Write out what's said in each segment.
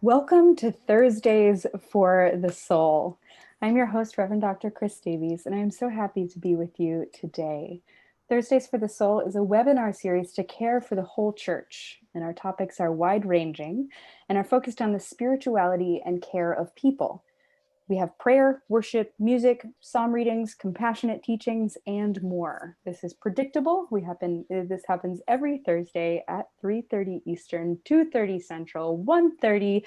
Welcome to Thursdays for the Soul. I'm your host, Reverend Dr. Chris Davies, and I'm so happy to be with you today. Thursdays for the Soul is a webinar series to care for the whole church, and our topics are wide-ranging and are focused on the spirituality and care of people. We have prayer, worship, music, psalm readings, compassionate teachings, and more. This is predictable. This happens every Thursday at 3:30 Eastern, 2:30 Central, 1:30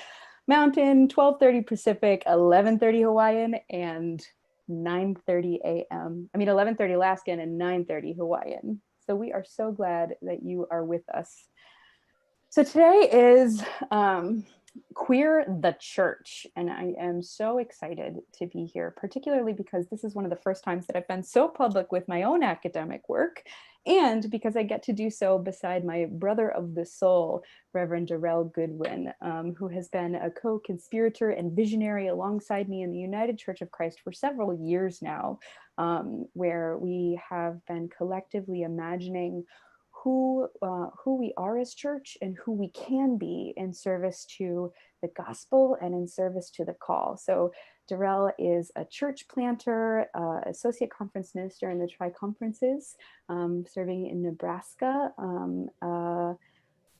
Mountain, 12:30 Pacific, 11:30 Hawaiian, and 9:30 a.m. 11:30 Alaskan and 9:30 Hawaiian. So we are so glad that you are with us. So today is Queer the Church, and I am so excited to be here, particularly because this is one of the first times that I've been so public with my own academic work, and because I get to do so beside my brother of the soul, Reverend Darrell Goodwin, who has been a co-conspirator and visionary alongside me in the United Church of Christ for several years now, where we have been collectively imagining who we are as church and who we can be in service to the gospel and in service to the call. So Darrell is a church planter, associate conference minister in the Tri-Conferences, serving in Nebraska,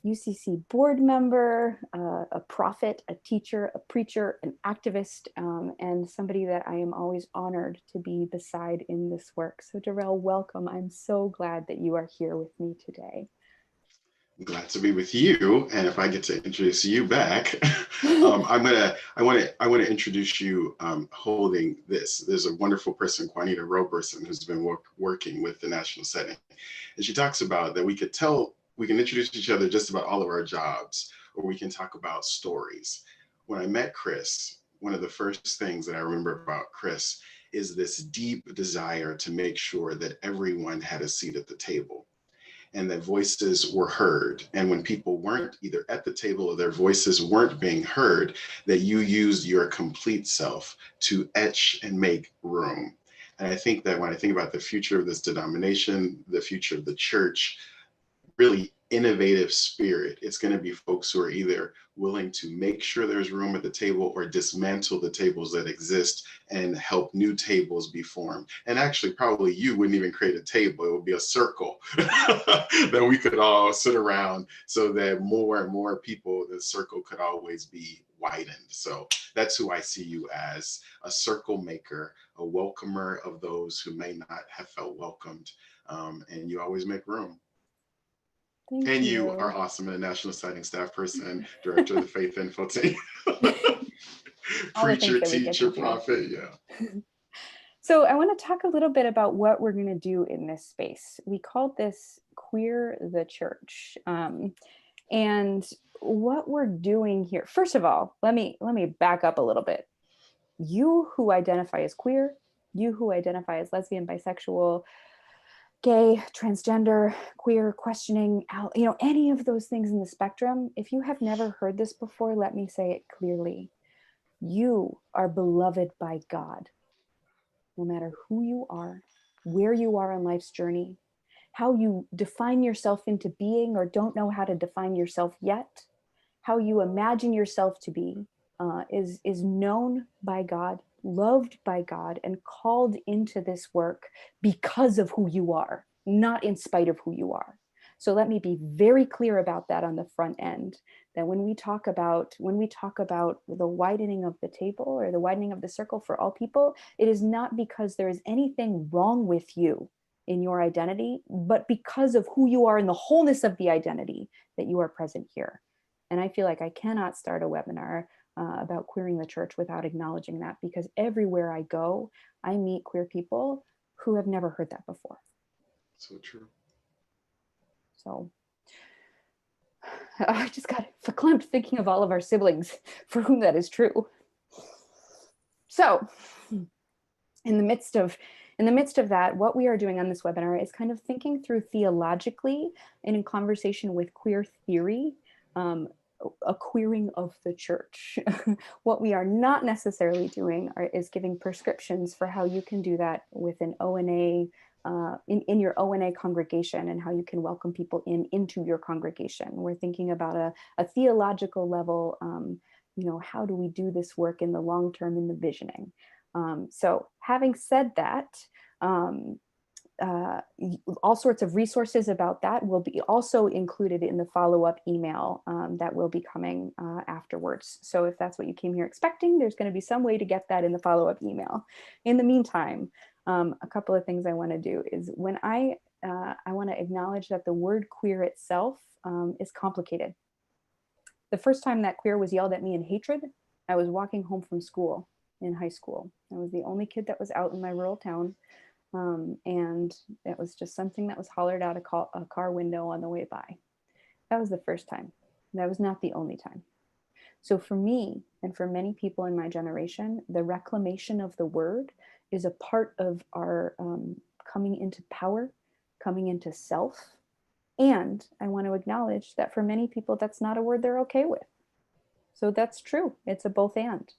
UCC board member, a prophet, a teacher, a preacher, an activist, and somebody that I am always honored to be beside in this work. So Darrell, welcome. I'm so glad that you are here with me today. I'm glad to be with you, and if I get to introduce you back, I want to introduce you holding this. There's a wonderful person, Juanita Roberson, who's been working with the national setting, and she talks about that we can introduce each other just about all of our jobs, or we can talk about stories. When I met Chris, one of the first things that I remember about Chris is this deep desire to make sure that everyone had a seat at the table and that voices were heard. And when people weren't either at the table or their voices weren't being heard, that you used your complete self to etch and make room. And I think that when I think about the future of this denomination, the future of the church, really innovative spirit, it's going to be folks who are either willing to make sure there's room at the table or dismantle the tables that exist and help new tables be formed. And actually, probably you wouldn't even create a table, it would be a circle that we could all sit around so that more and more people, the circle could always be widened. So that's who I see you as, a circle maker, a welcomer of those who may not have felt welcomed, and you always make room. Thank you you. are awesome, and a national sighting staff person, director of the Faith Info team. Preacher, teacher, prophet, yeah. So I want to talk a little bit about what we're going to do in this space. We called this Queer the Church. And what we're doing here, first of all, let me back up a little bit. You who identify as queer, you who identify as lesbian, bisexual, gay, transgender, queer, questioning, any of those things in the spectrum, if you have never heard this before, let me say it clearly. You are beloved by God. No matter who you are, where you are on life's journey, how you define yourself into being or don't know how to define yourself yet, how you imagine yourself to be, is known by God, loved by God, and called into this work because of who you are, not in spite of who you are. So let me be very clear about that on the front end, that when we talk about the widening of the table or the widening of the circle for all people, it is not because there is anything wrong with you in your identity, but because of who you are in the wholeness of the identity that you are present here. And I feel like I cannot start a webinar about queering the church without acknowledging that, because everywhere I go, I meet queer people who have never heard that before. So true. So I just got verklempt thinking of all of our siblings for whom that is true. So in the midst of that, what we are doing on this webinar is kind of thinking through theologically and in conversation with queer theory, a queering of the church. What we are not necessarily doing is giving prescriptions for how you can do that with an ONA, in your ONA congregation, and how you can welcome people into your congregation. We're thinking about a theological level how do we do this work in the long term in the visioning? So having said that, all sorts of resources about that will be also included in the follow-up email that will be coming afterwards. So if that's what you came here expecting, there's going to be some way to get that in the follow-up email. In the meantime, a couple of things I want to do is when I want to acknowledge that the word queer itself is complicated. The first time that queer was yelled at me in hatred, I was walking home from school in high school. I was the only kid that was out in my rural town. And it was just something that was hollered out a car window on the way by. That was the first time. That was not the only time. So for me, and for many people in my generation, the reclamation of the word is a part of our coming into power, coming into self. And I want to acknowledge that for many people, that's not a word they're okay with. So that's true. It's a both and.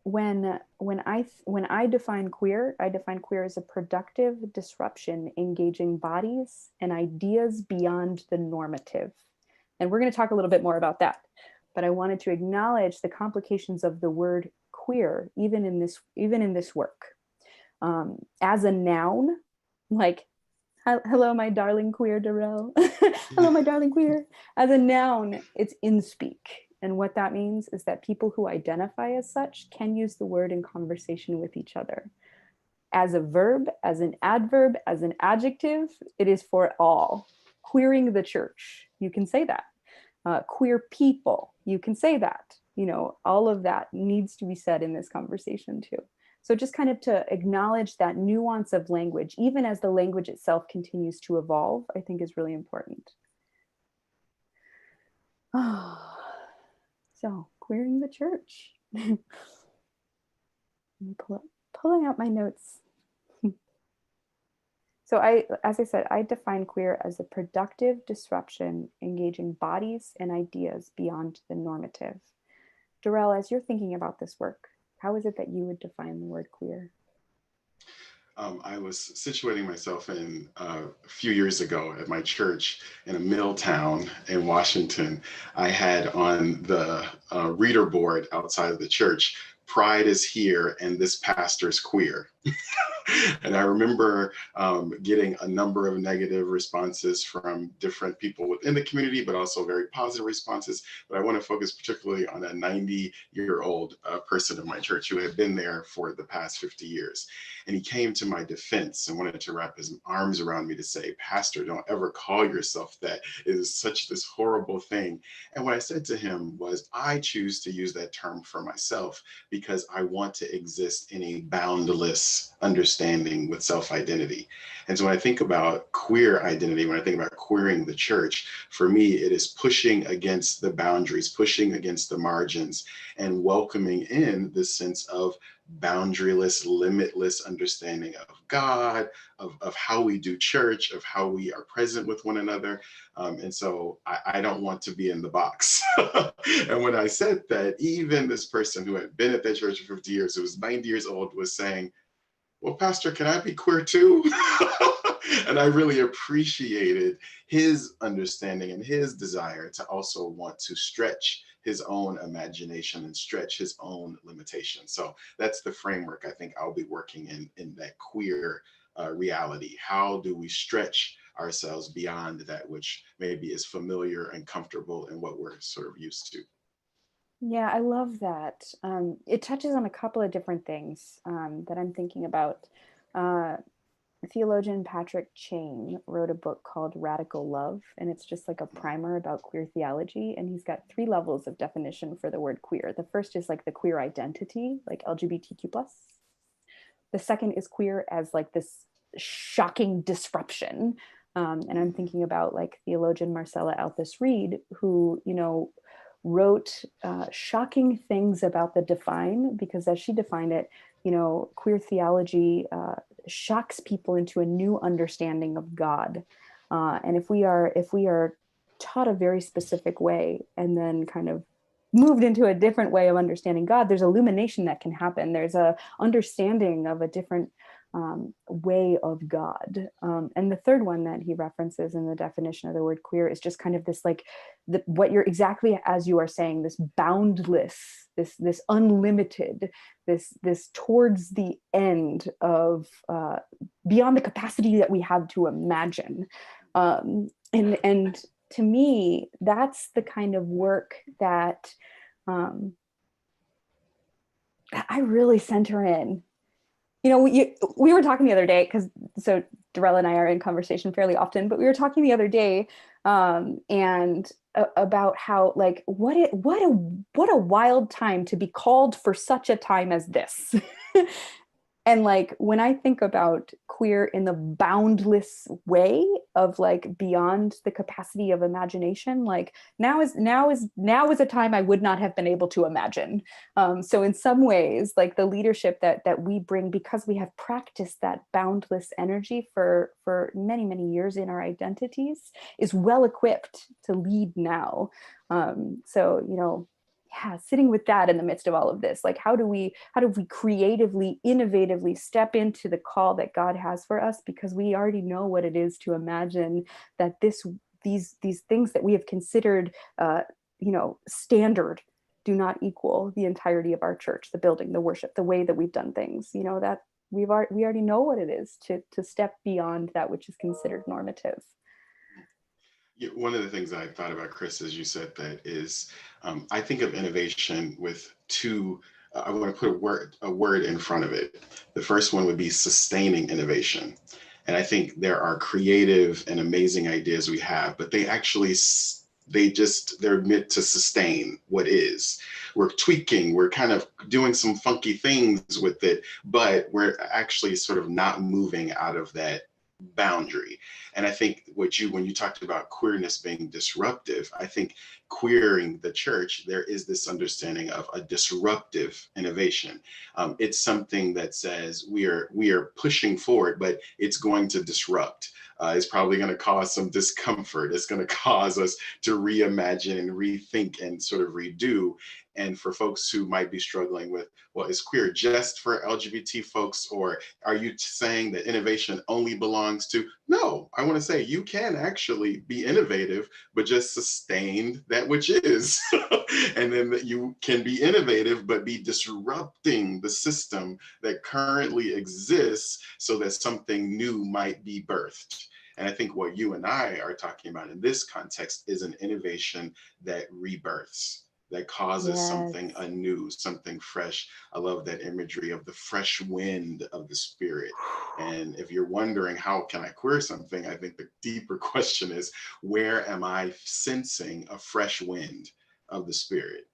When I define queer as a productive disruption engaging bodies and ideas beyond the normative. And we're going to talk a little bit more about that. But I wanted to acknowledge the complications of the word queer, even in this work. As a noun, like, hello, my darling queer, Darrell. Hello, my darling queer. As a noun, it's in speak. And what that means is that people who identify as such can use the word in conversation with each other. As a verb, as an adverb, as an adjective, it is for all. Queering the church, you can say that. Queer people, you can say that. All of that needs to be said in this conversation too. So just kind of to acknowledge that nuance of language, even as the language itself continues to evolve, I think is really important. So, queering the church. Let me pulling out my notes. So as I said, I define queer as a productive disruption engaging bodies and ideas beyond the normative. Darrell, as you're thinking about this work, how is it that you would define the word queer? I was situating myself in a few years ago at my church in a mill town in Washington. I had on the reader board outside of the church, "Pride is here and this pastor's queer." And I remember getting a number of negative responses from different people within the community, but also very positive responses. But I want to focus particularly on a 90-year-old person in my church who had been there for the past 50 years. And he came to my defense and wanted to wrap his arms around me to say, "Pastor, don't ever call yourself that. It is such this horrible thing." And what I said to him was, I choose to use that term for myself because I want to exist in a boundless understanding with self-identity. And so when I think about queer identity, when I think about queering the church, for me, it is pushing against the boundaries, pushing against the margins, and welcoming in this sense of boundaryless, limitless understanding of God, of how we do church, of how we are present with one another. And so I don't want to be in the box. And when I said that, even this person who had been at that church for 50 years, who was 90 years old, was saying, "Well, Pastor, can I be queer too?" And I really appreciated his understanding and his desire to also want to stretch his own imagination and stretch his own limitations. So that's the framework I think I'll be working in that queer reality. How do we stretch ourselves beyond that which maybe is familiar and comfortable and what we're sort of used to? Yeah, I love that. It touches on a couple of different things that I'm thinking about. Theologian Patrick Chang wrote a book called Radical Love, and it's just like a primer about queer theology. And he's got 3 levels of definition for the word queer. The first is like the queer identity, like LGBTQ+. The second is queer as like this shocking disruption. And I'm thinking about like theologian Marcella Althus Reed, who, wrote shocking things about the define, because as she defined it, queer theology shocks people into a new understanding of God. And if we are taught a very specific way and then kind of moved into a different way of understanding God, there's illumination that can happen. There's a understanding of a different way of God. And the third one that he references in the definition of the word queer is just kind of this like what you're exactly as you are saying, this boundless, this unlimited, this towards the end of beyond the capacity that we have to imagine. And to me, that's the kind of work that I really center in. You know, we were talking the other day because so Darrell and I are in conversation fairly often, but we were talking the other day and about how like what a wild time to be called for such a time as this. And like when I think about queer in the boundless way of like beyond the capacity of imagination, like now is a time I would not have been able to imagine. So in some ways, like the leadership that we bring, because we have practiced that boundless energy for many years in our identities, is well equipped to lead now. So you know, yeah, sitting with that in the midst of all of this, like how do we creatively, innovatively step into the call that God has for us, because we already know what it is to imagine that these things that we have considered you know, standard do not equal the entirety of our church, the building, the worship, the way that we've done things. You know, that we already know what it is to step beyond that which is considered normative. One of the things I thought about, Chris, as you said that is, I think of innovation with two. I want to put a word in front of it. The first one would be sustaining innovation, and I think there are creative and amazing ideas we have, but they're meant to sustain what is. We're tweaking, we're kind of doing some funky things with it, but we're actually sort of not moving out of that boundary. And I think when you talked about queerness being disruptive, I think queering the church, there is this understanding of a disruptive innovation. It's something that says we are pushing forward, but it's going to disrupt. It's probably going to cause some discomfort. It's going to cause us to reimagine and rethink and sort of redo. And for folks who might be struggling with, well, is queer just for LGBT folks, or are you saying that innovation only belongs to? No, I want to say you can actually be innovative, but just sustain that which is. And then that you can be innovative, but be disrupting the system that currently exists so that something new might be birthed. And I think what you and I are talking about in this context is an innovation that rebirths, that causes Yes. something anew, something fresh. I love that imagery of the fresh wind of the spirit. And if you're wondering, how can I queer something? I think the deeper question is, where am I sensing a fresh wind of the spirit?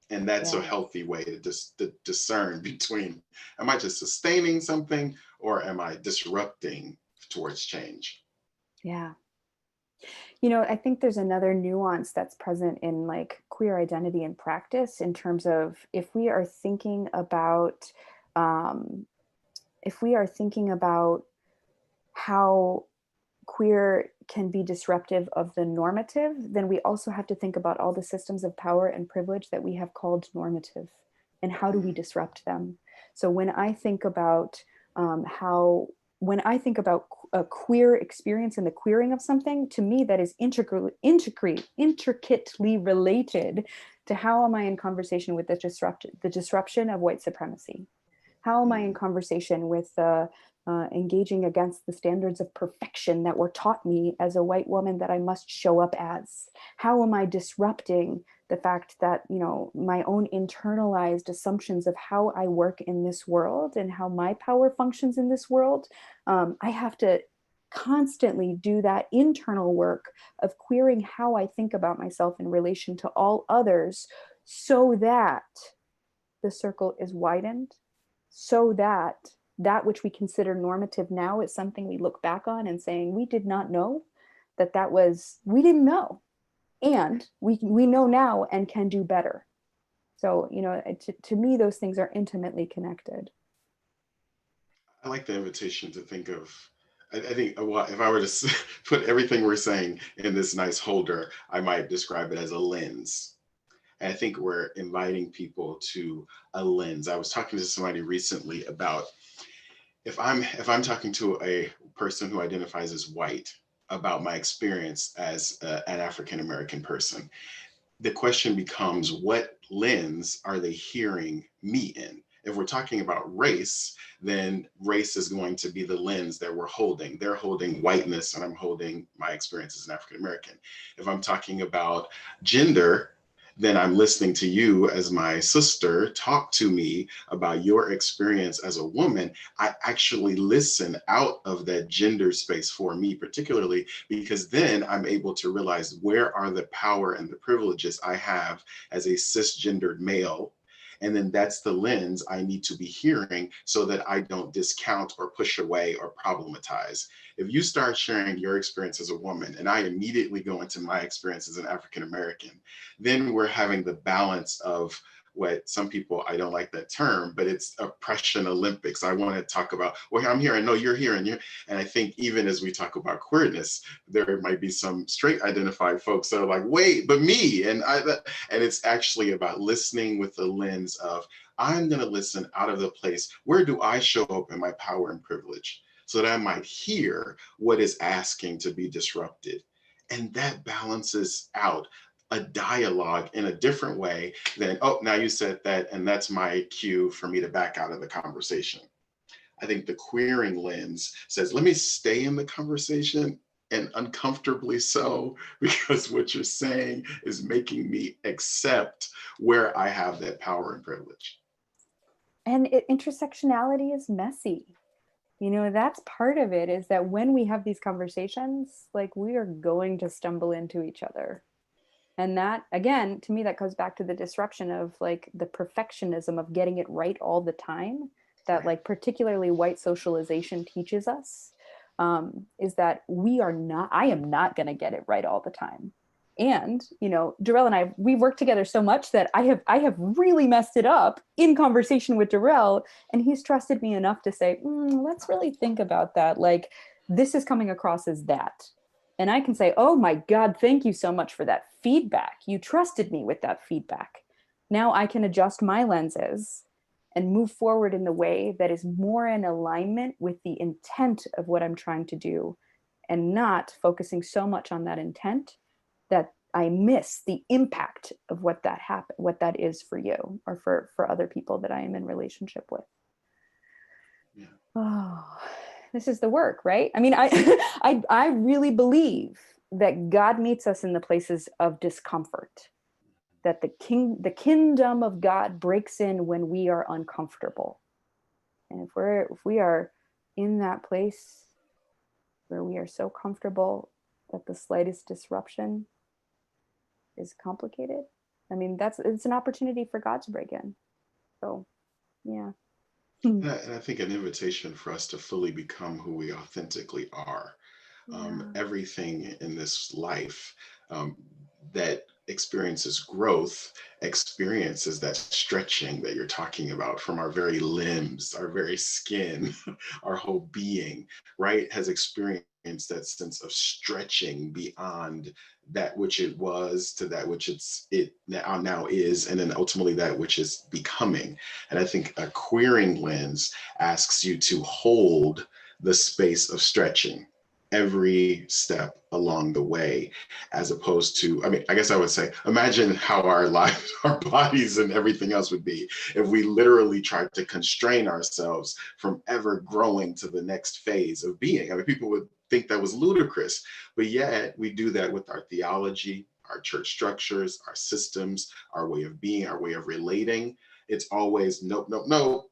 And that's a Yes. healthy way to discern between, am I just sustaining something or am I disrupting towards change? Yeah. You know, I think there's another nuance that's present in like queer identity and practice in terms of um, if we are thinking about how queer can be disruptive of the normative, then we also have to think about all the systems of power and privilege that we have called normative, and how do we disrupt them. So when I think about how when I think about a queer experience and the queering of something, to me that is intricately related to how am I in conversation with the disruption of white supremacy. How am I in conversation with engaging against the standards of perfection that were taught me as a white woman that I must show up as? How am I disrupting the fact that, you know, my own internalized assumptions of how I work in this world and how my power functions in this world? I have to constantly do that internal work of queering how I think about myself in relation to all others, so that the circle is widened, so that that which we consider normative now is something we look back on and saying, we did not know we didn't know. And we know now and can do better. So, you know, to me, those things are intimately connected. I like the invitation to think of, I think if I were to put everything we're saying in this nice holder, I might describe it as a lens. And I think we're inviting people to a lens. I was talking to somebody recently about if I'm talking to a person who identifies as white about my experience as an African American person, the question becomes, what lens are they hearing me in? If we're talking about race, then race is going to be the lens that we're holding. They're holding whiteness, and I'm holding my experience as an African American. If I'm talking about gender, then I'm listening to you as my sister talk to me about your experience as a woman. I actually listen out of that gender space for me, particularly because then I'm able to realize where are the power and the privileges I have as a cisgendered male. And then that's the lens I need to be hearing so that I don't discount or push away or problematize. If you start sharing your experience as a woman and I immediately go into my experience as an African American, then we're having the balance of what some people, I don't like that term, but it's oppression Olympics. I want to talk about, well, I'm here, I know you're here, and I think even as we talk about queerness, there might be some straight identified folks that are like, wait, but me, and it's actually about listening with the lens of, I'm going to listen out of the place, where do I show up in my power and privilege, so that I might hear what is asking to be disrupted. And that balances out a dialogue in a different way than, oh, now you said that, and that's my cue for me to back out of the conversation. I think the queering lens says, let me stay in the conversation, and uncomfortably so, because what you're saying is making me accept where I have that power and privilege. And intersectionality is messy. You know, that's part of it, is that when we have these conversations, like, we are going to stumble into each other. And that, again, to me, that goes back to the disruption of like the perfectionism of getting it right all the time, that Right. like particularly white socialization teaches us, is that I am not going to get it right all the time. And, you know, Darrell and I, we've worked together so much that I have really messed it up in conversation with Darrell, and he's trusted me enough to say, let's really think about that. Like, this is coming across as that. And I can say, oh my God, thank you so much for that feedback. You trusted me with that feedback. Now I can adjust my lenses and move forward in the way that is more in alignment with the intent of what I'm trying to do, and not focusing so much on that intent that I miss the impact of what that is for you, or for other people that I am in relationship with. Yeah. Oh, this is the work, right? I mean, I really believe that God meets us in the places of discomfort. That the kingdom of God breaks in when we are uncomfortable. And if we are in that place where we are so comfortable that the slightest disruption is complicated, I mean, it's an opportunity for God to break in. So, yeah. And I think an invitation for us to fully become who we authentically are. Yeah. Everything in this life um, that experiences growth experiences that stretching that you're talking about, from our very limbs, our very skin, our whole being, right, has experienced that sense of stretching beyond that which it was to that which it now is, and then ultimately that which is becoming. And I think a queering lens asks you to hold the space of stretching every step along the way, as opposed to, I mean, I guess I would say, imagine how our lives, our bodies, and everything else would be if we literally tried to constrain ourselves from ever growing to the next phase of being. I mean, people would think that was ludicrous, but yet we do that with our theology, our church structures, our systems, our way of being, our way of relating. It's always, nope, nope, nope,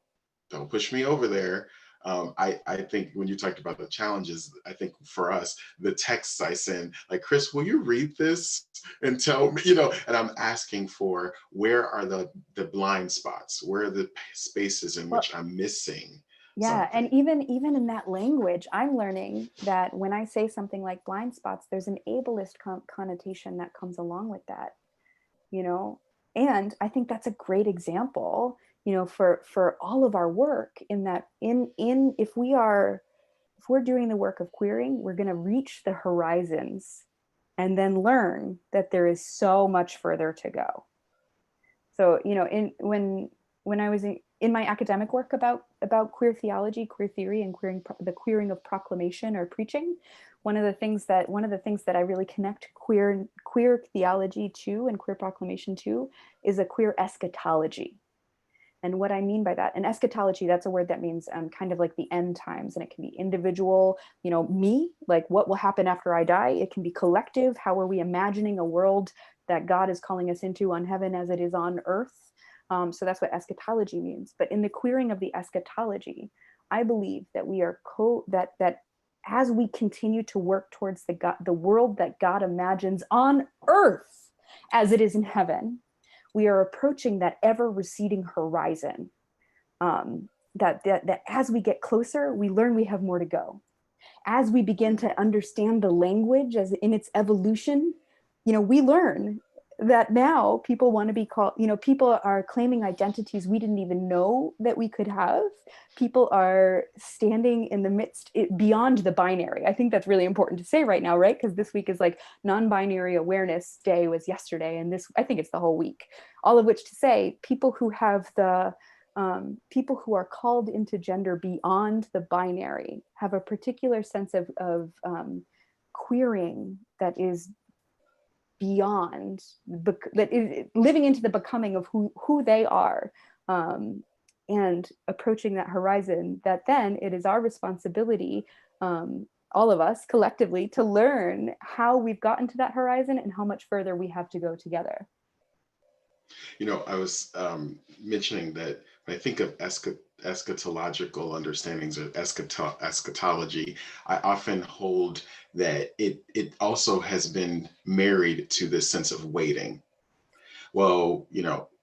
don't push me over there. I think when you talked about the challenges, I think for us, the texts I send, like, Chris, will you read this and tell me, and I'm asking for, where are the blind spots? Where are the spaces in Well, which I'm missing yeah, and something? even in that language, I'm learning that when I say something like blind spots, there's an ableist connotation that comes along with that, you know. And I think that's a great example, for all of our work, in that, in if we're doing the work of queering, we're going to reach the horizons and then learn that there is so much further to go. So, in when I was in my academic work about queer theology, queer theory, and the queering of proclamation or preaching, one of the things that I really connect queer theology to and queer proclamation to is a queer eschatology. And what I mean by that, and eschatology, that's a word that means kind of like the end times, and it can be individual, me, like what will happen after I die. It can be collective. How are we imagining a world that God is calling us into on heaven as it is on earth? So that's what eschatology means. But in the queering of the eschatology, I believe that we are that as we continue to work towards the world that God imagines on earth as it is in heaven, we are approaching that ever receding horizon. That as we get closer, we learn we have more to go. As we begin to understand the language as in its evolution, we learn that now people want to be called, people are claiming identities we didn't even know that we could have. People are standing in the midst, beyond the binary. I think that's really important to say right now, right? Because this week is like non-binary awareness day was yesterday, and this, I think it's the whole week. All of which to say, people who are called into gender beyond the binary have a particular sense of queering that is beyond, that is living into the becoming of who they are, and approaching that horizon, that then it is our responsibility, all of us collectively, to learn how we've gotten to that horizon and how much further we have to go together. I was mentioning that when I think of eschatological understandings or eschatology, I often hold that it also has been married to this sense of waiting. Well,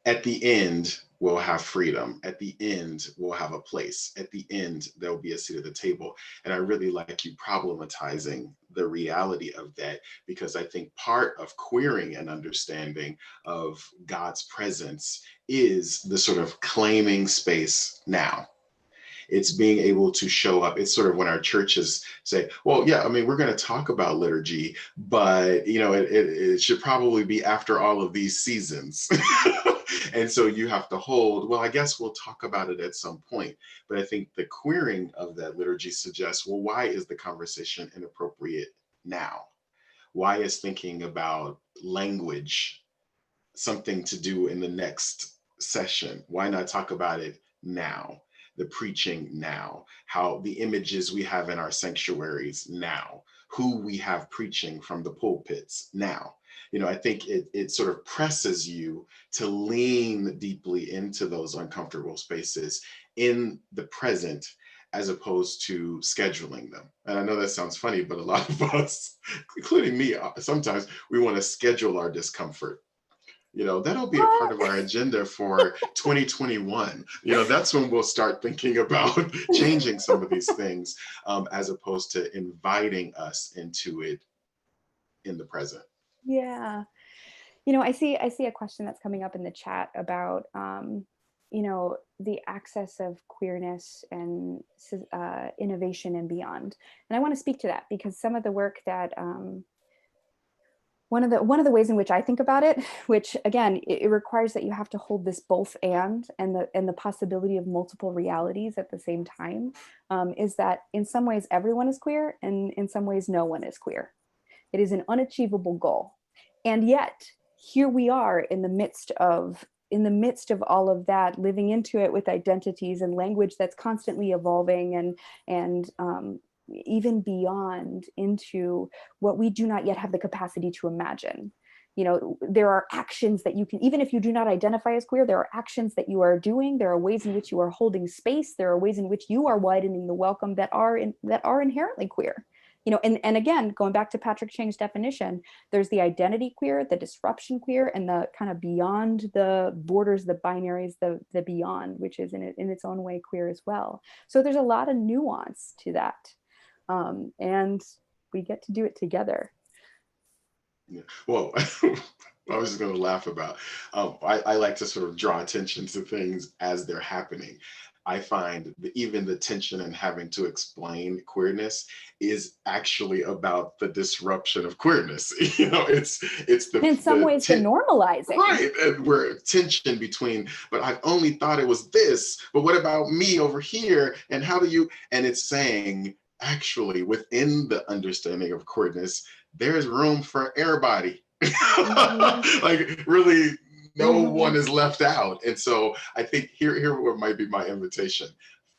at the end, we'll have freedom. At the end, we'll have a place. At the end, there'll be a seat at the table. And I really like you problematizing the reality of that, because I think part of queering and understanding of God's presence is the sort of claiming space now. It's being able to show up. It's sort of when our churches say, well, yeah, I mean, we're going to talk about liturgy, but it should probably be after all of these seasons. And so you have to hold, well, I guess we'll talk about it at some point. But I think the queering of that liturgy suggests, well, why is the conversation inappropriate now? Why is thinking about language something to do in the next session? Why not talk about it now? The preaching now, how the images we have in our sanctuaries now, who we have preaching from the pulpits now. I think it sort of presses you to lean deeply into those uncomfortable spaces in the present, as opposed to scheduling them. And I know that sounds funny, but a lot of us, including me, sometimes we want to schedule our discomfort. That'll be a part of our agenda for 2021. That's when we'll start thinking about changing some of these things, as opposed to inviting us into it in the present. Yeah. I see a question that's coming up in the chat about, the access of queerness and innovation and beyond. And I want to speak to that, because some of the work that, one of the ways in which I think about it, which again, it requires that you have to hold this both and the possibility of multiple realities at the same time, is that in some ways everyone is queer, and in some ways no one is queer. It is an unachievable goal. And yet here we are in the midst of all of that, living into it with identities and language that's constantly evolving, and even beyond into what we do not yet have the capacity to imagine. There are actions that you can, even if you do not identify as queer, there are actions that you are doing. There are ways in which you are holding space. There are ways in which you are widening the welcome that are inherently queer. And again, going back to Patrick Chang's definition, there's the identity queer, the disruption queer, and the kind of beyond the borders, the binaries, the beyond, which is in its own way queer as well. So there's a lot of nuance to that. And we get to do it together. Yeah. Well, I was just going to laugh about. I like to sort of draw attention to things as they're happening. I find that even the tension in having to explain queerness is actually about the disruption of queerness. It's In some ways, the normalizing. right, and we're tension between. But I've only thought it was this. But what about me over here? And how do you? And it's saying actually within the understanding of queerness, there is room for everybody. Mm-hmm. Like really no Mm-hmm. one is left out. And so I think here what might be my invitation.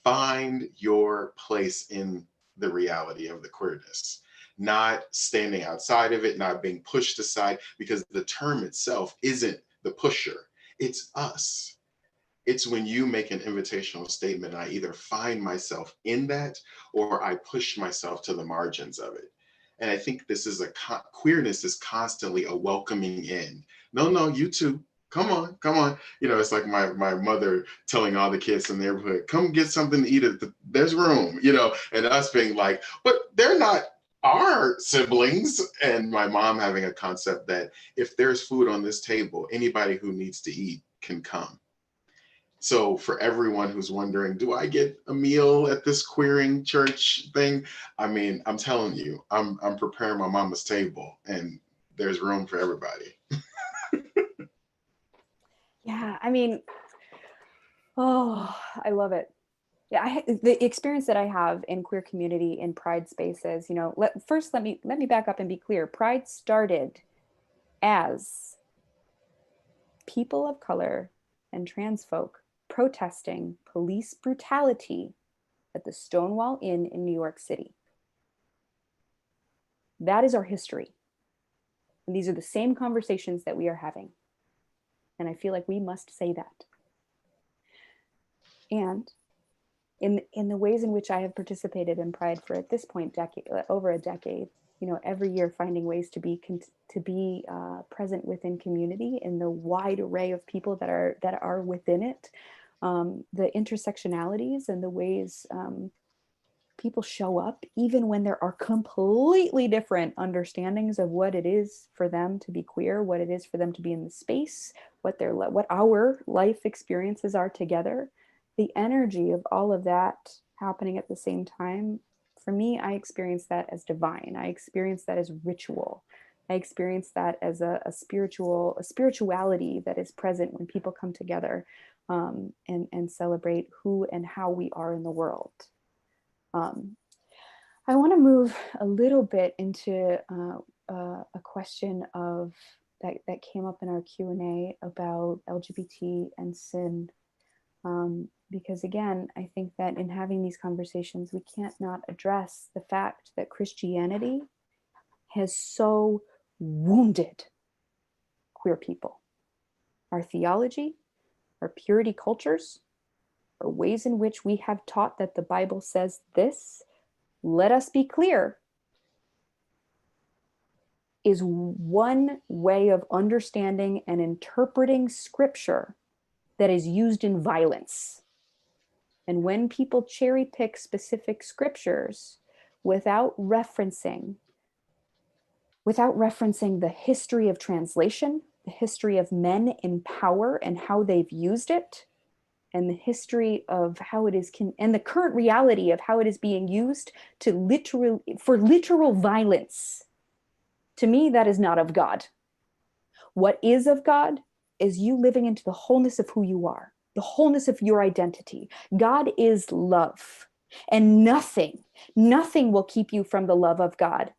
Find your place in the reality of the queerness, not standing outside of it, not being pushed aside, because the term itself isn't the pusher, it's us. It's when you make an invitational statement, I either find myself in that or I push myself to the margins of it. And I think this is queerness is constantly a welcoming in. No, no, you too. Come on, come on. It's like my mother telling all the kids in the neighborhood, come get something to eat. There's room, and us being like, but they're not our siblings. And my mom having a concept that if there's food on this table, anybody who needs to eat can come. So for everyone who's wondering, do I get a meal at this queering church thing? I mean, I'm telling you, I'm preparing my mama's table, and there's room for everybody. Yeah, I mean, oh, I love it. Yeah, the experience that I have in queer community in Pride spaces, first let me back up and be clear. Pride started as people of color and trans folk protesting police brutality at the Stonewall Inn in New York City. That is our history. And these are the same conversations that we are having. And I feel like we must say that. And in the ways in which I have participated in Pride for at this point over a decade, every year finding ways to be present within community in the wide array of people that are within it, the intersectionalities and the ways people show up, even when there are completely different understandings of what it is for them to be queer, what it is for them to be in the space, what our life experiences are together. The energy of all of that happening at the same time, for me, I experience that as divine. I experience that as ritual. I experience that as a spirituality that is present when people come together, and celebrate who and how we are in the world. I want to move a little bit into a question that came up in our Q&A about LGBT and sin. Because again, I think that in having these conversations, we can't not address the fact that Christianity has so wounded queer people. Our theology, our purity cultures, or ways in which we have taught that the Bible says this, let us be clear, is one way of understanding and interpreting scripture that is used in violence. And when people cherry pick specific scriptures without referencing the history of translation, the history of men in power and how they've used it, and the history of how it is and the current reality of how it is being used for literal violence, to me, that is not of God. What is of God is you living into the wholeness of who you are, the wholeness of your identity. God is love, and nothing will keep you from the love of God.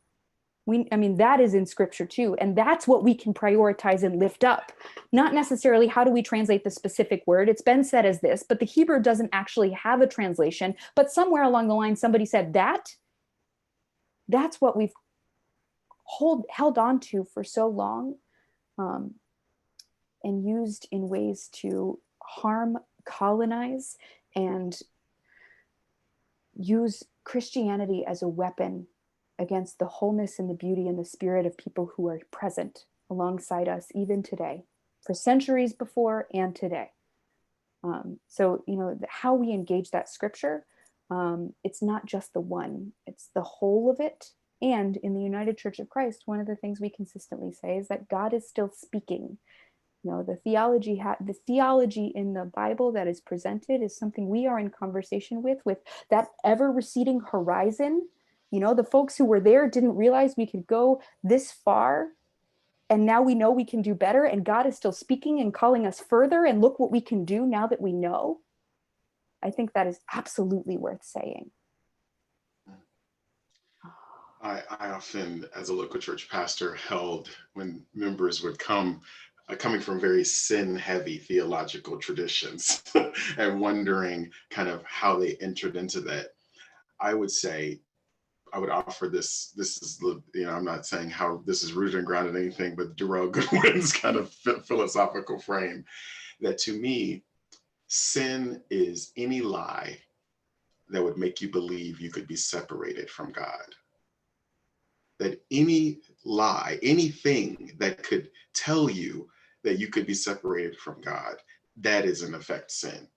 That is in scripture too. And that's what we can prioritize and lift up. Not necessarily how do we translate the specific word. It's been said as this, but the Hebrew doesn't actually have a translation. But somewhere along the line, somebody said that's what we've held on to for so long, and used in ways to harm, colonize, and use Christianity as a weapon against the wholeness and the beauty and the spirit of people who are present alongside us even today, for centuries before and today. So, how we engage that scripture, it's not just the one, it's the whole of it. And in the United Church of Christ, one of the things we consistently say is that God is still speaking. The theology in the Bible that is presented is something we are in conversation with that ever receding horizon. The folks who were there didn't realize we could go this far, and now we know we can do better, and God is still speaking and calling us further, and look what we can do now that we know. I think that is absolutely worth saying. I often, as a local church pastor, held when members would come, coming from very sin-heavy theological traditions and wondering kind of how they entered into that. I would say, I would offer this. This is, I'm not saying how this is rooted and grounded in anything, but Darrell Goodwin's kind of philosophical frame, that to me, sin is any lie that would make you believe you could be separated from God. That any lie, anything that could tell you that you could be separated from God, that is in effect sin.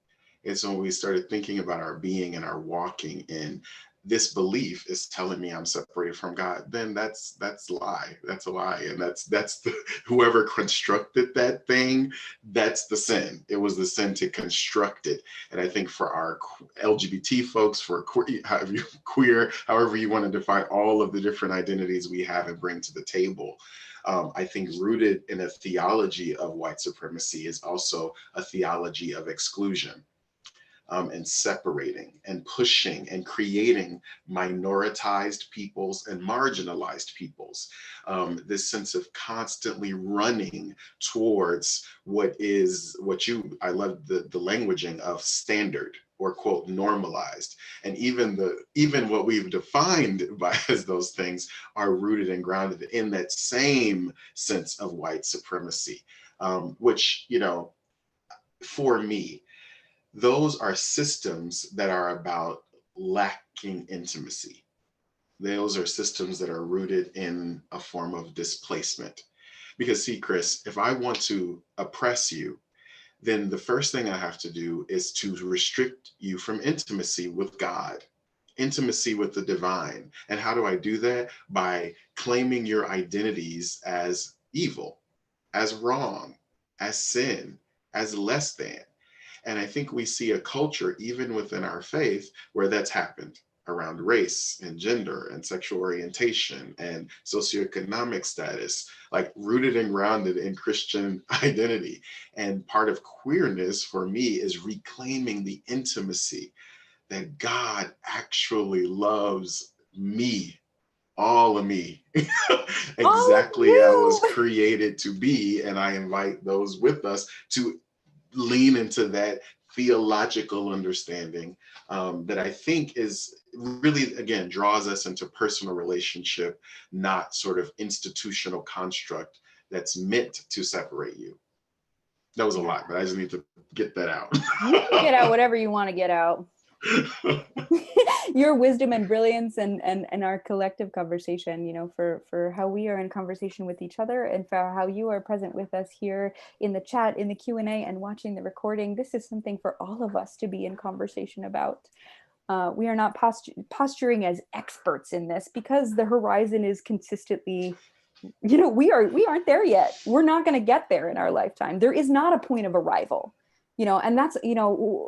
And so when we started thinking about our being and our walking in this belief is telling me I'm separated from God, then that's lie. That's a lie. And that's the whoever constructed that thing, that's the sin. It was the sin to construct it. And I think for our LGBT folks, for queer, however you want to define all of the different identities we have and bring to the table, I think rooted in a theology of white supremacy is also a theology of exclusion. And separating and pushing and creating minoritized peoples and marginalized peoples. This sense of constantly running towards I love the languaging of standard, or quote normalized, and even what we've defined by as those things are rooted and grounded in that same sense of white supremacy, which for me, those are systems that are about lacking intimacy. Those are systems that are rooted in a form of displacement. Because see, Chris, if I want to oppress you, then the first thing I have to do is to restrict you from intimacy with God, intimacy with the divine. And how do I do that? By claiming your identities as evil, as wrong, as sin, as less than. And I think we see a culture, even within our faith, where that's happened around race and gender and sexual orientation and socioeconomic status, like rooted and grounded in Christian identity. And part of queerness for me is reclaiming the intimacy that God actually loves me, all of me, exactly as I was created to be. And I invite those with us to lean into that theological understanding that I think is really, again, draws us into personal relationship, not sort of institutional construct that's meant to separate you. That was a lot, but I just need to get that out. You can get out whatever you want to get out. Your wisdom and brilliance and our collective conversation, for how we are in conversation with each other, and for how you are present with us here in the chat, in the Q&A, and watching the recording. This is something for all of us to be in conversation about. We are not posturing as experts in this, because the horizon is consistently, we aren't there yet. We're not going to get there in our lifetime. There is not a point of arrival. And that's,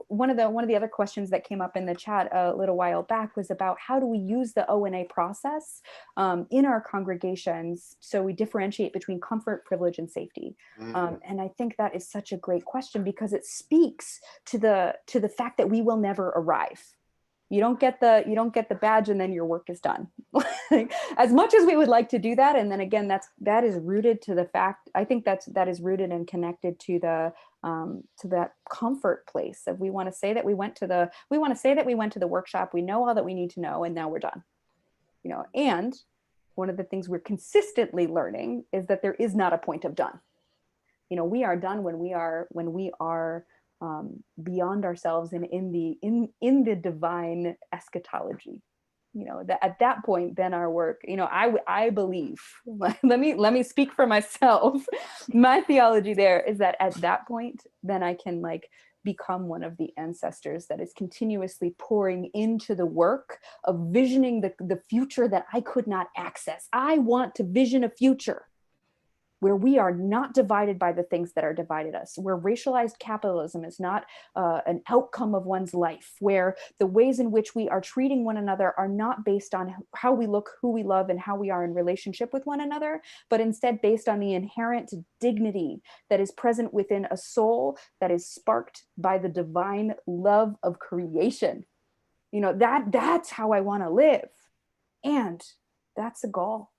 one of the other questions that came up in the chat a little while back was about how do we use the O&A process in our congregations so we differentiate between comfort, privilege, and safety. And I think that is such a great question, because it speaks to the fact that we will never arrive. You don't get the badge and then your work is done. As much as we would like to do that, and then again, that is rooted to the fact. I think that is rooted and connected to that comfort place of we want to say that we went to the workshop. We know all that we need to know, and now we're done. And one of the things we're consistently learning is that there is not a point of done. We are done when we are beyond ourselves and in the divine eschatology. That at that point, then our work, I believe, let me speak for myself. My theology there is that at that point, then I can become one of the ancestors that is continuously pouring into the work of visioning the future that I could not access. I want to vision a future where we are not divided by the things that are divided us, where racialized capitalism is not an outcome of one's life, where the ways in which we are treating one another are not based on how we look, who we love, and how we are in relationship with one another, but instead based on the inherent dignity that is present within a soul that is sparked by the divine love of creation. You know, that's how I want to live. And that's a goal.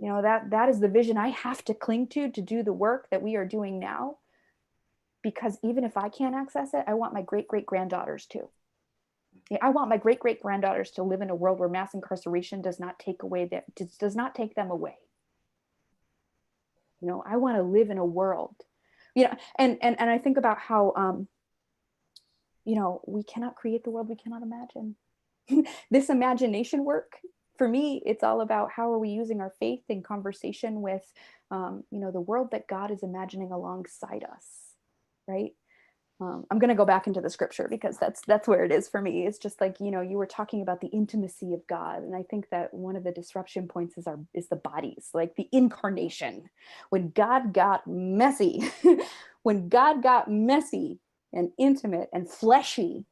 You know, that is the vision I have to cling to do the work that we are doing now. Because even if I can't access it, I want my great-great-granddaughters to. I want my great-great-granddaughters to live in a world where mass incarceration does not take them away. You know, I want to live in a world, you know, and I think about how, you know, we cannot create the world we cannot imagine. This imagination work, for me, it's all about how are we using our faith in conversation with, you know, the world that God is imagining alongside us, right? I'm going to go back into the scripture because that's where it is for me. It's just like, you know, you were talking about the intimacy of God. And I think that one of the disruption points is the bodies, like the incarnation. When God got messy, when God got messy and intimate and fleshy,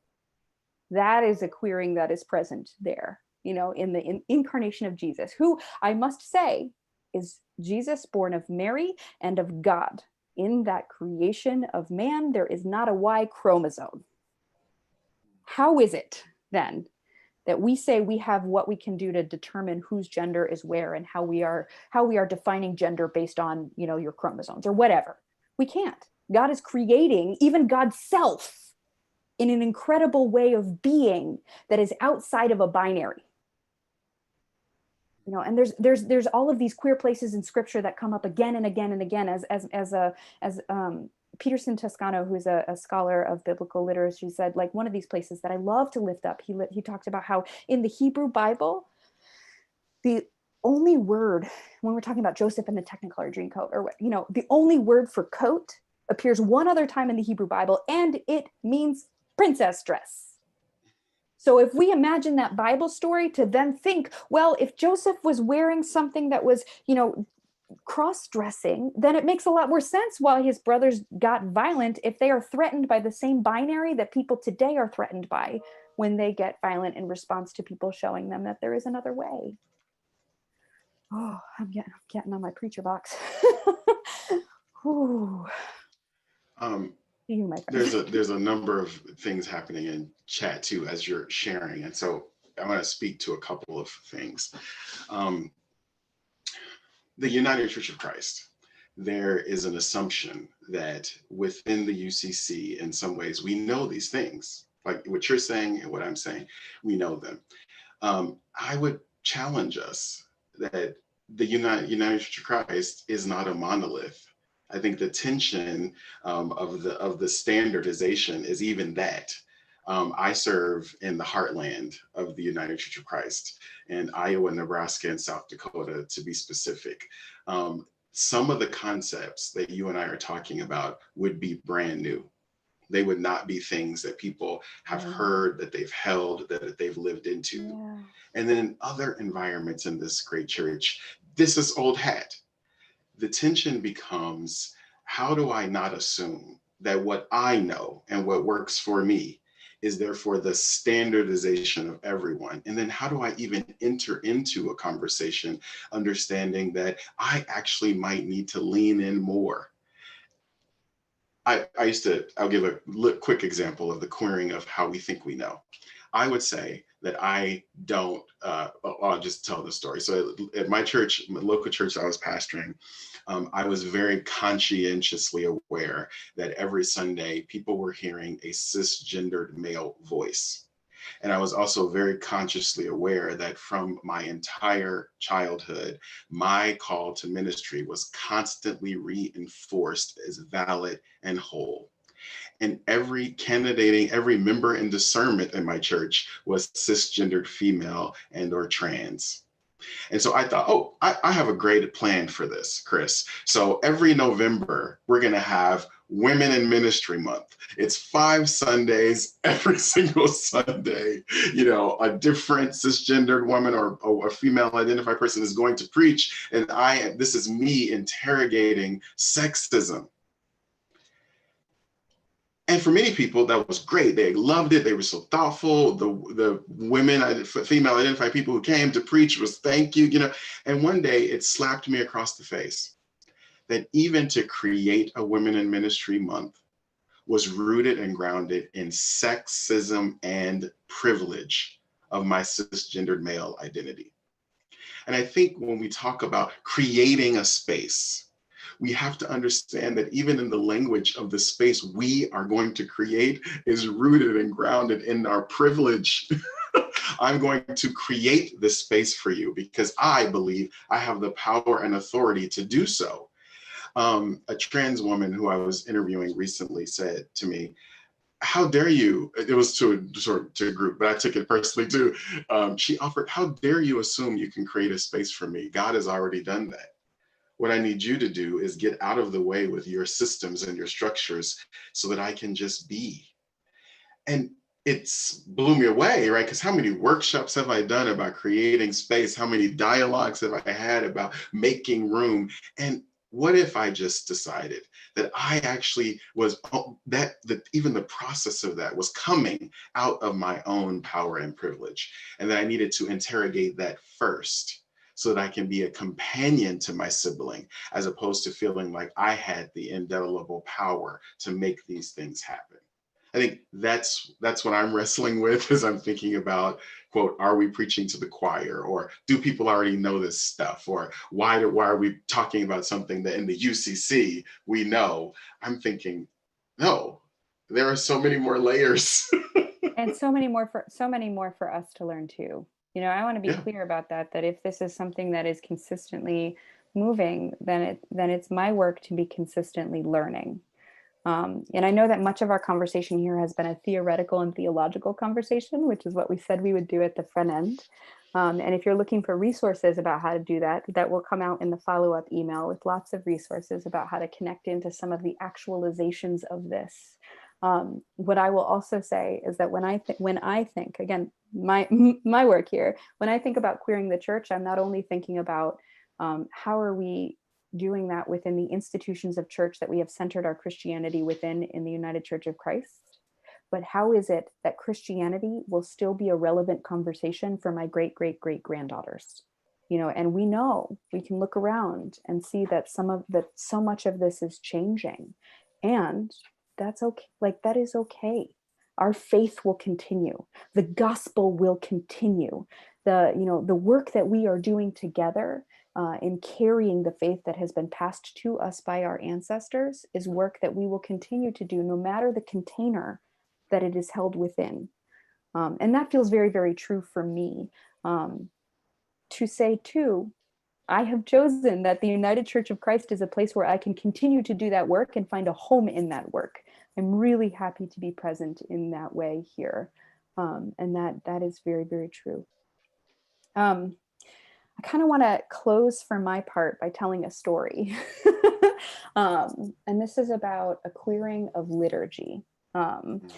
that is a queering that is present there, you know, in the incarnation of Jesus, who I must say is Jesus born of Mary and of God. In that creation of man, there is not a Y chromosome. How is it then that we say we have what we can do to determine whose gender is where and how we are defining gender based on, you know, your chromosomes or whatever? We can't. God is creating even God's self in an incredible way of being that is outside of a binary. You know, and there's all of these queer places in scripture that come up again and again and again as Peterson Toscano, who's a scholar of biblical literature, said, like, one of these places that I love to lift up, he talked about how in the Hebrew Bible, the only word, when we're talking about Joseph and the Technicolor Dreamcoat, or, you know, the only word for coat appears one other time in the Hebrew Bible, and it means princess dress. So if we imagine that Bible story to then think, well, if Joseph was wearing something that was, you know, cross-dressing, then it makes a lot more sense why his brothers got violent if they are threatened by the same binary that people today are threatened by when they get violent in response to people showing them that there is another way. Oh, I'm getting on my preacher box. Ooh. You, my friend. There's a number of things happening in chat too as you're sharing, and so I want to speak to a couple of things. The United Church of Christ, there is an assumption that within the UCC, in some ways, we know these things, like what you're saying and what I'm saying, we know them. I would challenge us that the United Church of Christ is not a monolith. I think the tension of the standardization is even that. I serve in the heartland of the United Church of Christ in Iowa, Nebraska, and South Dakota, to be specific. Some of the concepts that you and I are talking about would be brand new. They would not be things that people have heard, that they've held, that they've lived into. Yeah. And then in other environments in this great church, this is old hat. The tension becomes, how do I not assume that what I know and what works for me is therefore the standardization of everyone? And then how do I even enter into a conversation understanding that I actually might need to lean in more? I'll give a quick example of the querying of how we think we know. I would say that I don't, I'll just tell the story. So at my church, my local church I was pastoring, I was very conscientiously aware that every Sunday people were hearing a cisgendered male voice. And I was also very consciously aware that from my entire childhood, my call to ministry was constantly reinforced as valid and whole. And every member in discernment in my church was cisgendered female and or trans. And so I thought, oh, I have a great plan for this, Chris. So every November, we're going to have Women in Ministry Month. It's 5 Sundays, every single Sunday, a different cisgendered woman or a female identified person is going to preach. And this is me interrogating sexism. And for many people, that was great. They loved it. They were so thoughtful. The women, female identified people who came to preach was thank you, And one day it slapped me across the face that even to create a Women in Ministry Month was rooted and grounded in sexism and privilege of my cisgendered male identity. And I think when we talk about creating a space, we have to understand that even in the language of the space we are going to create is rooted and grounded in our privilege. I'm going to create this space for you because I believe I have the power and authority to do so. A trans woman who I was interviewing recently said to me, how dare you, it was to a group, but I took it personally too. She offered, how dare you assume you can create a space for me? God has already done that. What I need you to do is get out of the way with your systems and your structures so that I can just be. And it's blew me away, right? Because how many workshops have I done about creating space? How many dialogues have I had about making room? And what if I just decided that I actually was, that even the process of that was coming out of my own power and privilege, and that I needed to interrogate that first so that I can be a companion to my sibling, as opposed to feeling like I had the indelible power to make these things happen. I think that's what I'm wrestling with as I'm thinking about, quote, are we preaching to the choir? Or do people already know this stuff? Or why are we talking about something that in the UCC we know? I'm thinking, no, there are so many more layers. And so many more for us to learn too. I want to be Yeah. clear about that if this is something that is consistently moving, then it's my work to be consistently learning. And I know that much of our conversation here has been a theoretical and theological conversation, which is what we said we would do at the front end. And if you're looking for resources about how to do that, that will come out in the follow-up email with lots of resources about how to connect into some of the actualizations of this. What I will also say is that when I think, again, my work here, when I think about queering the church, I'm not only thinking about how are we doing that within the institutions of church that we have centered our Christianity within in the United Church of Christ, but how is it that Christianity will still be a relevant conversation for my great granddaughters? And we can look around and see that so much of this is changing, and that's okay. Like, that is okay. Our faith will continue. The gospel will continue. The work that we are doing together in carrying the faith that has been passed to us by our ancestors is work that we will continue to do no matter the container that it is held within. And that feels very, very true for me. To say too, I have chosen that the United Church of Christ is a place where I can continue to do that work and find a home in that work. I'm really happy to be present in that way here. And that is very, very true. I kind of want to close for my part by telling a story. And this is about a queering of liturgy. And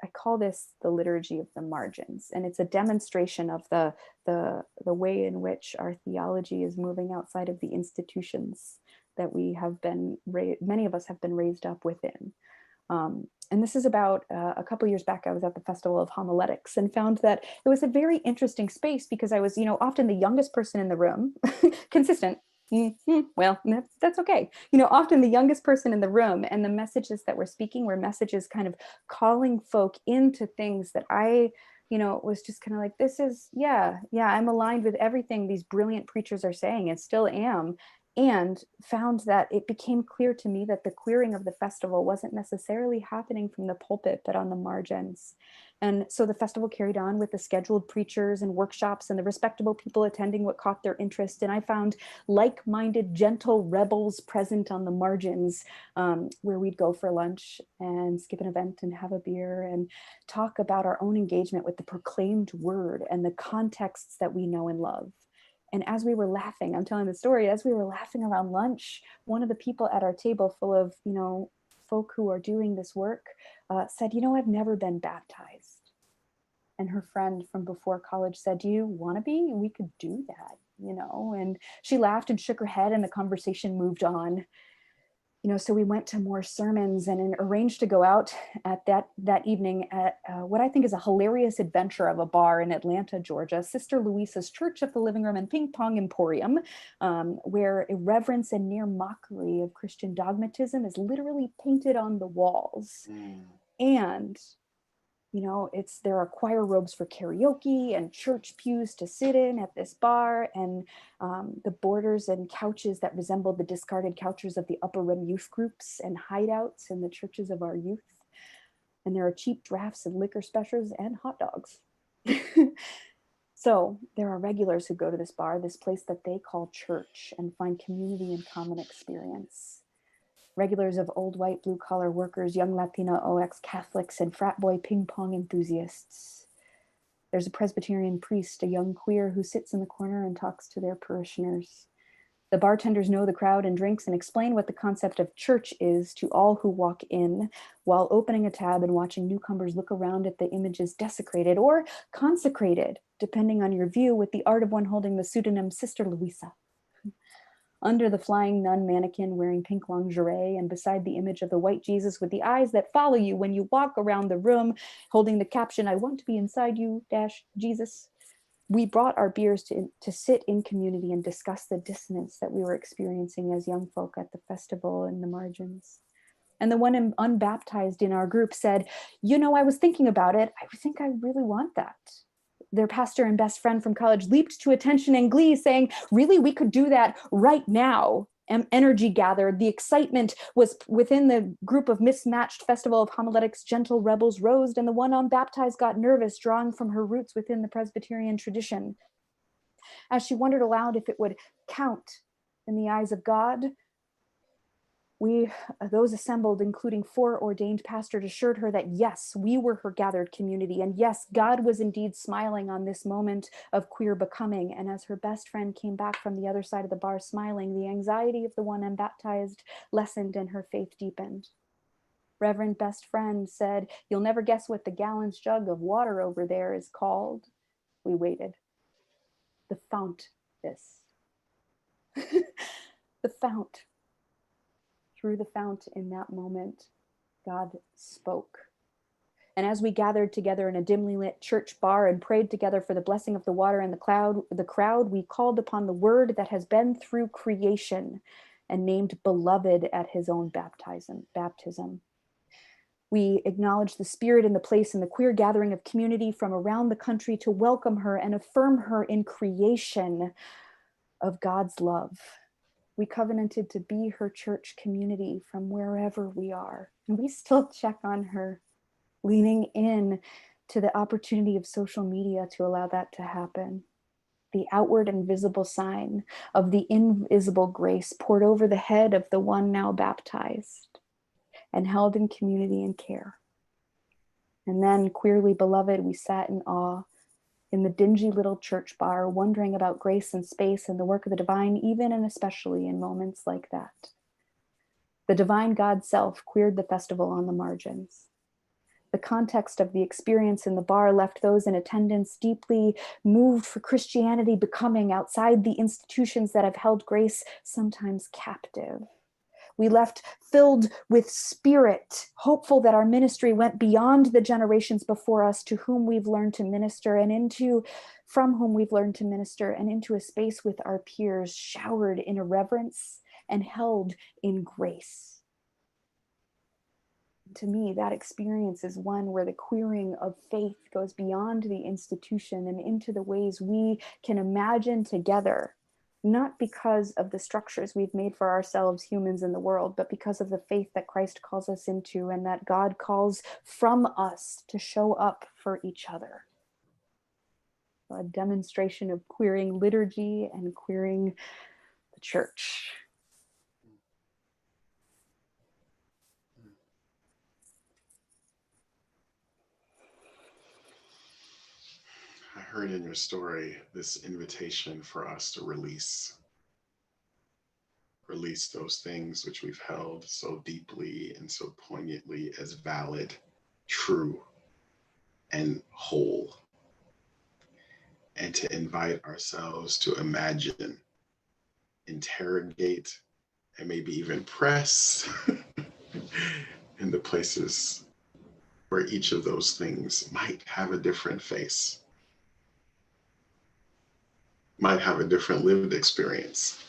I call this the liturgy of the margins. And it's a demonstration of the way in which our theology is moving outside of the institutions that many of us have been raised up within. And this is about a couple of years back. I was at the Festival of Homiletics and found that it was a very interesting space because I was, often the youngest person in the room, consistent. Well, that's okay. Often the youngest person in the room, and the messages that were speaking were messages kind of calling folk into things that I, was just kind of like, this is, yeah, I'm aligned with everything these brilliant preachers are saying and still am. And found that it became clear to me that the queering of the festival wasn't necessarily happening from the pulpit, but on the margins. And so the festival carried on with the scheduled preachers and workshops and the respectable people attending what caught their interest. And I found like-minded, gentle rebels present on the margins, where we'd go for lunch and skip an event and have a beer and talk about our own engagement with the proclaimed word and the contexts that we know and love. And as we were laughing, I'm telling the story, as we were laughing around lunch, one of the people at our table full of, folk who are doing this work said, I've never been baptized. And her friend from before college said, do you want to be? We could do that, and she laughed and shook her head, and the conversation moved on. So we went to more sermons and arranged to go out at that evening at what I think is a hilarious adventure of a bar in Atlanta, Georgia, Sister Louisa's Church of the Living Room and Ping Pong Emporium, where irreverence and near mockery of Christian dogmatism is literally painted on the walls. And there are choir robes for karaoke and church pews to sit in at this bar, and the borders and couches that resemble the discarded couches of the upper room youth groups and hideouts in the churches of our youth. And there are cheap drafts and liquor specials and hot dogs. So there are regulars who go to this bar, this place that they call church, and find community and common experience. Regulars of old white blue collar workers, young Latina OX Catholics, and frat boy ping pong enthusiasts. There's a Presbyterian priest, a young queer, who sits in the corner and talks to their parishioners. The bartenders know the crowd and drinks and explain what the concept of church is to all who walk in, while opening a tab and watching newcomers look around at the images desecrated or consecrated, depending on your view, with the art of one holding the pseudonym Sister Louisa. Under the flying nun mannequin wearing pink lingerie, and beside the image of the white Jesus with the eyes that follow you when you walk around the room, holding the caption, I want to be inside you, Jesus. We brought our beers to sit in community and discuss the dissonance that we were experiencing as young folk at the festival in the margins. And the one unbaptized in our group said, I was thinking about it. I think I really want that. Their pastor and best friend from college leaped to attention and glee, saying, really, we could do that right now. Energy gathered. The excitement was within the group of mismatched Festival of Homiletics gentle rebels rose, and the one unbaptized got nervous, drawing from her roots within the Presbyterian tradition. As she wondered aloud if it would count in the eyes of God, those assembled, including 4 ordained pastors, assured her that yes, we were her gathered community, and yes, God was indeed smiling on this moment of queer becoming. And as her best friend came back from the other side of the bar smiling, the anxiety of the one unbaptized lessened and her faith deepened. Reverend best friend said, you'll never guess what the gallon's jug of water over there is called. We waited. The fount this. The fount. Through the fount in that moment, God spoke. And as we gathered together in a dimly lit church bar and prayed together for the blessing of the water and the crowd, we called upon the word that has been through creation and named beloved at his own baptism. We acknowledge the spirit and the place in the queer gathering of community from around the country to welcome her and affirm her in creation of God's love. We covenanted to be her church community from wherever we are. And we still check on her, leaning in to the opportunity of social media to allow that to happen. The outward and visible sign of the invisible grace poured over the head of the one now baptized and held in community and care. And then, queerly beloved, we sat in awe in the dingy little church bar, wondering about grace and space and the work of the divine, even and especially in moments like that. The divine God self queered the festival on the margins. The context of the experience in the bar left those in attendance deeply moved for Christianity becoming outside the institutions that have held grace, sometimes captive. We left filled with spirit, hopeful that our ministry went beyond the generations before us to whom we've learned to minister from whom we've learned to minister, and into a space with our peers, showered in reverence and held in grace. To me, that experience is one where the queering of faith goes beyond the institution and into the ways we can imagine together, not because of the structures we've made for ourselves, humans in the world, but because of the faith that Christ calls us into and that God calls from us to show up for each other. A demonstration of queering liturgy and queering the church. I heard in your story this invitation for us to release those things which we've held so deeply and so poignantly as valid, true, and whole, and to invite ourselves to imagine, interrogate, and maybe even press in the places where each of those things might have a different face, might have a different lived experience,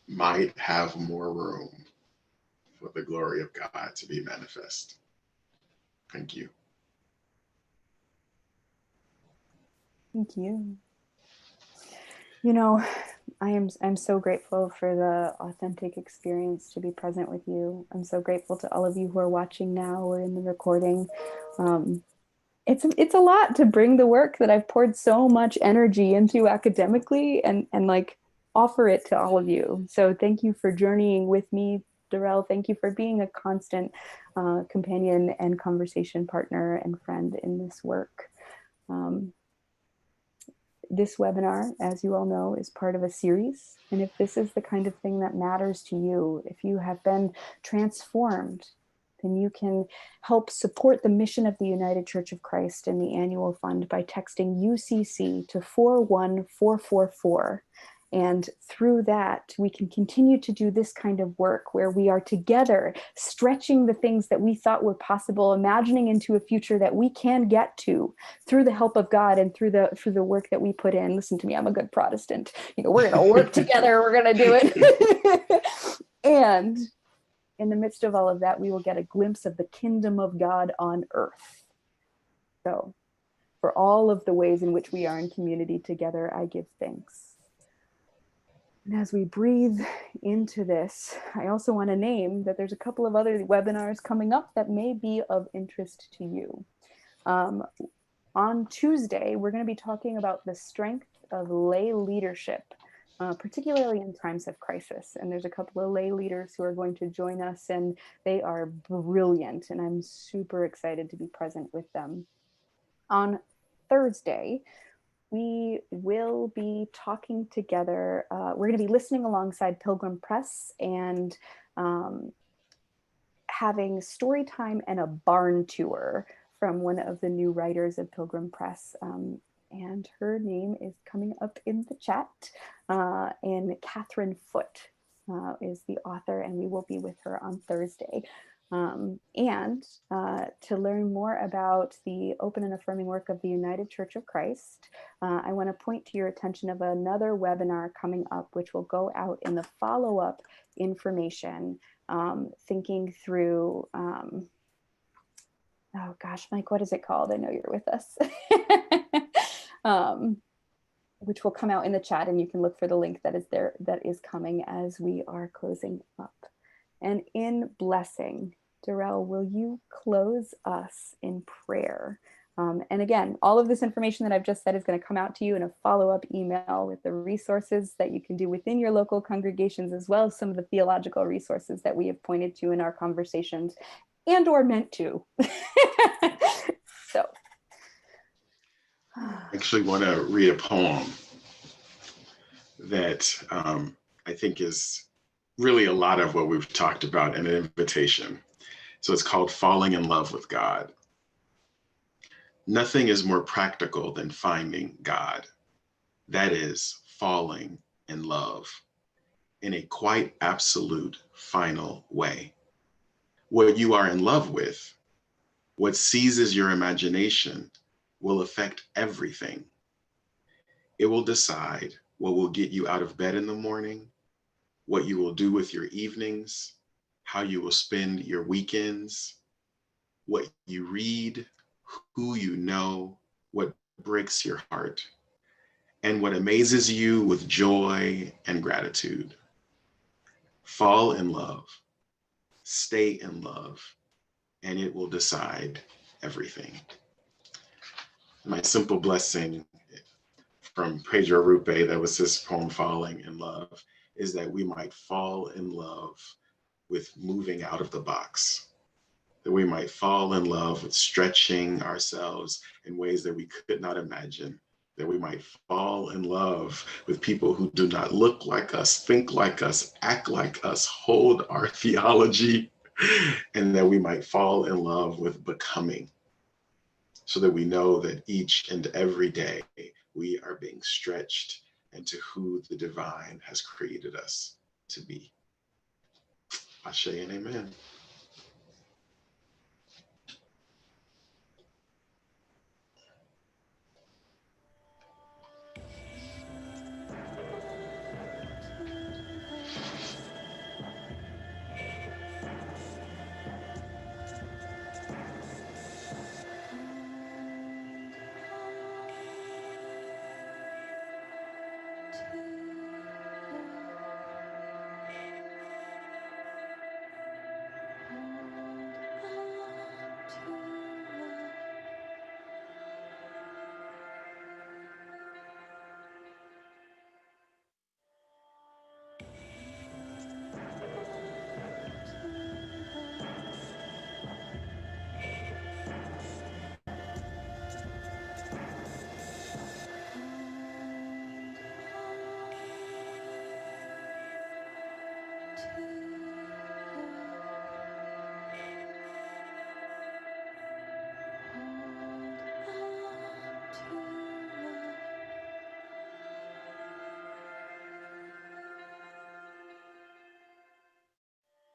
might have more room for the glory of God to be manifest. Thank you. Thank you. You know, I'm so grateful for the authentic experience to be present with you. I'm so grateful to all of you who are watching now or in the recording. It's a lot to bring the work that I've poured so much energy into academically and like offer it to all of you. So thank you for journeying with me, Darrell. Thank you for being a constant companion and conversation partner and friend in this work. This webinar, as you all know, is part of a series. And if this is the kind of thing that matters to you, if you have been transformed, then you can help support the mission of the United Church of Christ and the annual fund by texting UCC to 41444. And through that, we can continue to do this kind of work where we are together, stretching the things that we thought were possible, imagining into a future that we can get to through the help of God and through the work that we put in. Listen to me, I'm a good Protestant. We're going to work together. We're going to do it. And in the midst of all of that, we will get a glimpse of the kingdom of God on earth. So for all of the ways in which we are in community together, I give thanks. And as we breathe into this, I also want to name that there's a couple of other webinars coming up that may be of interest to you. On Tuesday, we're going to be talking about the strength of lay leadership, particularly in times of crisis. And there's a couple of lay leaders who are going to join us, and they are brilliant, and I'm super excited to be present with them. On Thursday, we will be talking together. We're going to be listening alongside Pilgrim Press and having story time and a barn tour from one of the new writers of Pilgrim Press. And her name is coming up in the chat. And Catherine Foote is the author, and we will be with her on Thursday. And to learn more about the open and affirming work of the United Church of Christ, I want to point to your attention of another webinar coming up, which will go out in the follow-up information, thinking through, oh gosh, Mike, what is it called? I know you're with us. Which will come out in the chat, and you can look for the link that is there, that is coming as we are closing up. And in blessing, Darrell, will you close us in prayer? And again, all of this information that I've just said is going to come out to you in a follow-up email with the resources that you can do within your local congregations, as well as some of the theological resources that we have pointed to in our conversations and or meant to. So. I actually want to read a poem that I think is really a lot of what we've talked about in an invitation. So it's called Falling in Love with God. Nothing is more practical than finding God. That is, falling in love in a quite absolute, final way. What you are in love with, what seizes your imagination, will affect everything. It will decide what will get you out of bed in the morning, what you will do with your evenings, how you will spend your weekends, what you read, who you know, what breaks your heart, and what amazes you with joy and gratitude. Fall in love, stay in love, and it will decide everything. My simple blessing from Pedro Rupe, that was his poem, Falling in Love, is that we might fall in love with moving out of the box, that we might fall in love with stretching ourselves in ways that we could not imagine, that we might fall in love with people who do not look like us, think like us, act like us, hold our theology, and that we might fall in love with becoming, so that we know that each and every day we are being stretched into who the divine has created us to be. Ashe and amen.